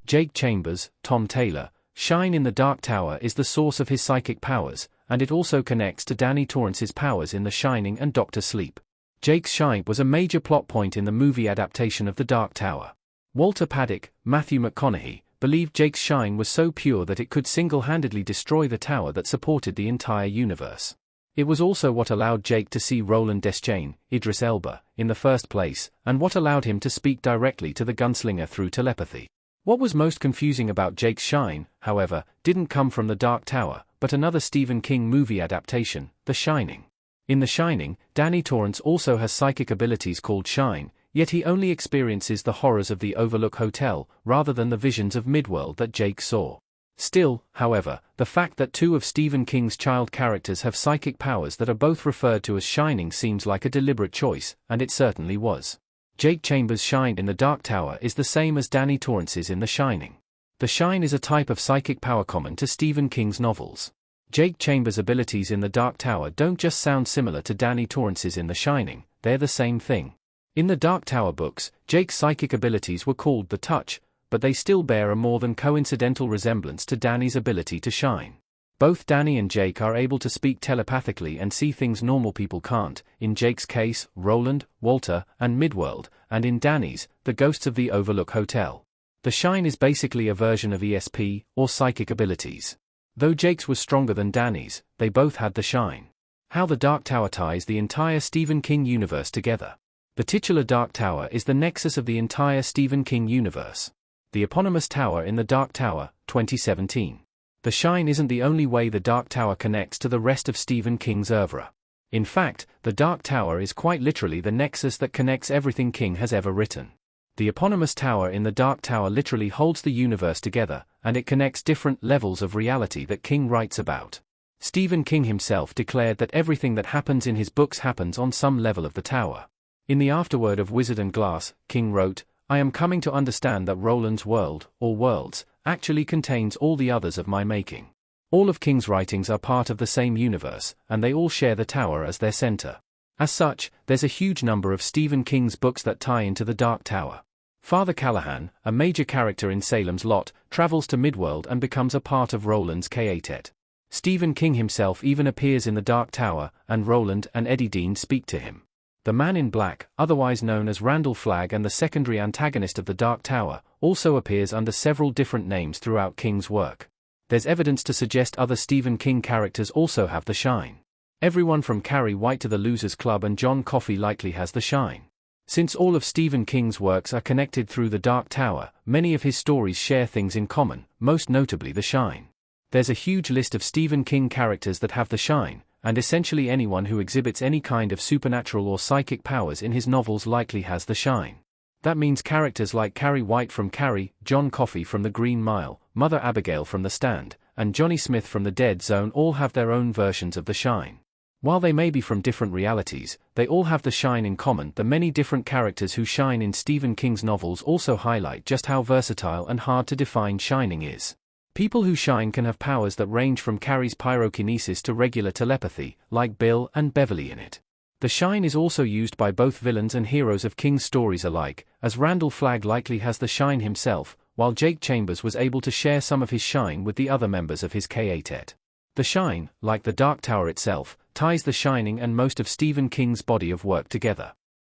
Jake Chambers, Tom Taylor. Shine in the Dark Tower is the source of his psychic powers, and it also connects to Danny Torrance's powers in The Shining and Dr. Sleep. Jake's shine was a major plot point in the movie adaptation of The Dark Tower. Walter Paddock, Matthew McConaughey, believed Jake's shine was so pure that it could single-handedly destroy the tower that supported the entire universe. It was also what allowed Jake to see Roland Deschain, Idris Elba, in the first place, and what allowed him to speak directly to the gunslinger through telepathy. What was most confusing about Jake's shine, however, didn't come from The Dark Tower, but another Stephen King movie adaptation, The Shining. In The Shining, Danny Torrance also has psychic abilities called shine, yet he only experiences the horrors of the Overlook Hotel, rather than the visions of Midworld that Jake saw. Still, however, the fact that two of Stephen King's child characters have psychic powers that are both referred to as shining seems like a deliberate choice, and it certainly was. Jake Chambers' shine in The Dark Tower is the same as Danny Torrance's in The Shining. The shine is a type of psychic power common to Stephen King's novels. Jake Chambers' abilities in The Dark Tower don't just sound similar to Danny Torrance's in The Shining, they're the same thing. In the Dark Tower books, Jake's psychic abilities were called the Touch, but they still bear a more than coincidental resemblance to Danny's ability to shine. Both Danny and Jake are able to speak telepathically and see things normal people can't, in Jake's case, Roland, Walter, and Midworld, and in Danny's, the ghosts of the Overlook Hotel. The shine is basically a version of ESP, or psychic abilities. Though Jake's was stronger than Danny's, they both had the shine. How the Dark Tower ties the entire Stephen King universe together. The titular Dark Tower is the nexus of the entire Stephen King universe. The eponymous tower in The Dark Tower, 2017. The shine isn't the only way the Dark Tower connects to the rest of Stephen King's oeuvre. In fact, the Dark Tower is quite literally the nexus that connects everything King has ever written. The eponymous tower in The Dark Tower literally holds the universe together, and it connects different levels of reality that King writes about. Stephen King himself declared that everything that happens in his books happens on some level of the tower. In the afterword of Wizard and Glass, King wrote, "I am coming to understand that Roland's world, or worlds, actually contains all the others of my making." All of King's writings are part of the same universe, and they all share the tower as their center. As such, there's a huge number of Stephen King's books that tie into the Dark Tower. Father Callahan, a major character in Salem's Lot, travels to Midworld and becomes a part of Roland's Quartet. Stephen King himself even appears in the Dark Tower, and Roland and Eddie Dean speak to him. The Man in Black, otherwise known as Randall Flagg and the secondary antagonist of the Dark Tower, also appears under several different names throughout King's work. There's evidence to suggest other Stephen King characters also have the shine. Everyone from Carrie White to the Losers Club and John Coffey likely has the shine. Since all of Stephen King's works are connected through the Dark Tower, many of his stories share things in common, most notably the shine. There's a huge list of Stephen King characters that have the shine, and essentially anyone who exhibits any kind of supernatural or psychic powers in his novels likely has the shine. That means characters like Carrie White from Carrie, John Coffey from The Green Mile, Mother Abigail from The Stand, and Johnny Smith from The Dead Zone all have their own versions of the shine. While they may be from different realities, they all have the shine in common. The many different characters who shine in Stephen King's novels also highlight just how versatile and hard to define shining is. People who shine can have powers that range from Carrie's pyrokinesis to regular telepathy, like Bill and Beverly in it. The shine is also used by both villains and heroes of King's stories alike, as Randall Flagg likely has the shine himself, while Jake Chambers was able to share some of his shine with the other members of his Quartet. The shine, like the Dark Tower itself, ties The Shining and most of Stephen King's body of work together.